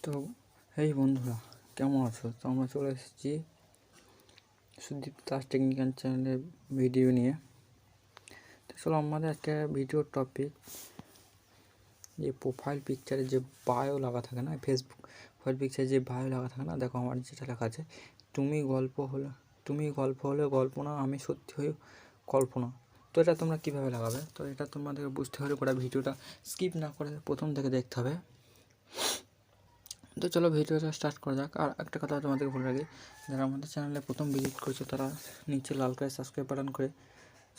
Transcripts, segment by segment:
তো এই বন্ধুরা, কেমন আছো? তো আমরা চলে এসেছি সুদীপ দাস টেকনিক্যাল চ্যানেলের ভিডিও নিয়ে। তো চলো, আমাদের আজকে ভিডিওর টপিক যে প্রোফাইল পিকচারে যে বায়ো লাগা থাকে না, ফেসবুক প্রোফাইল পিকচারে যে বায়ো লাগা থাকে না, দেখো আমার যেটা লেখা আছে, তুমি গল্প হলে গল্প না, আমি সত্যি হয়ে কল্পনা। তো এটা তোমরা কীভাবে লাগাবে? তো এটা তোমাদের বুঝতে হলে পুরো ভিডিওটা স্কিপ না করে প্রথম থেকে দেখতে হবে। তো চলো ভিডিওটা স্টার্ট করা যাক। আর একটা কথা তোমাদেরকে বলে রাখি, যারা আমাদের চ্যানেলে প্রথম ভিজিট করছে তারা নিচে লাল করে সাবস্ক্রাইব বাটন করে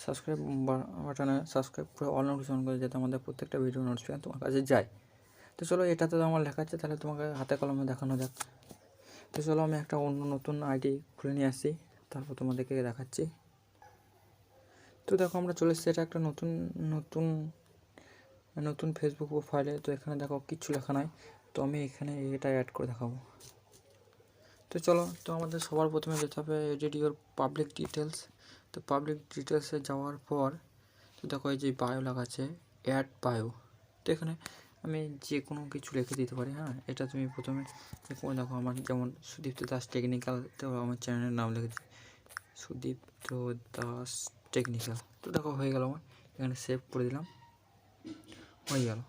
সাবস্ক্রাইব করে অল নোটিফিকেশন করে, যাতে আমাদের প্রত্যেকটা ভিডিও নোটিফিকেশন তোমার কাছে যায়। তো চলো, এটাতে তো আমার লেখা আছে, তাহলে তোমাকে হাতে কলমে দেখানো যাক। তো চলো, আমি একটা অন্য নতুন আইডি খুলে নিয়ে আসছি, তারপর তোমাদেরকে দেখাচ্ছি। তো দেখো, আমরা চলে এসেছি এটা একটা নতুন নতুন নতুন ফেসবুক প্রোফাইলে। তো এখানে দেখো কিচ্ছু লেখা নাই, তো আমি এখানে এটা অ্যাড করে দেখাবো। তো চলো, তো আমাদের সবার প্রথমে যেতে হবে এডিট ইওর পাবলিক ডিটেলস। তো পাবলিক ডিটেলসে যাওয়ার পর তো দেখো এই যে বায়ো লেখা আছে, অ্যাড বায়ো। তো এখানে আমি যে কোনো কিছু লিখে দিতে পারি। হ্যাঁ, এটা তুমি প্রথমে দেখো, আমার যেমন সুদীপ্ত দাস টেকনিক্যাল, তো আমার চ্যানেলের নাম লিখেছি সুদীপ্ত দাস টেকনিক্যাল। তো দেখো হয়ে গেল, আমার এখানে সেভ করে দিলাম, হয়ে গেল।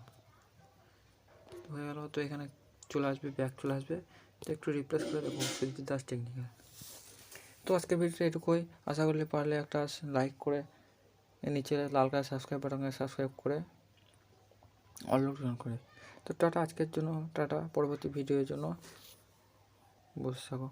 তো এখানে চলে আসবে, ব্যাক চলে আসবে। তো একটু রিপ্লেস করে দেবো সুদীপ্ত দাস টেকনিক্যাল। তো আজকের ভিডিওটা এটুকুই। আশা করলে পারলে একটা লাইক করে নিচে লাল কালার সাবস্ক্রাইব বাটনে সাবস্ক্রাইব করে অল নোটিফিকেশন করে। তো টাটা আজকের জন্য, টাটা। পরবর্তী ভিডিওর জন্য বসে থাকো।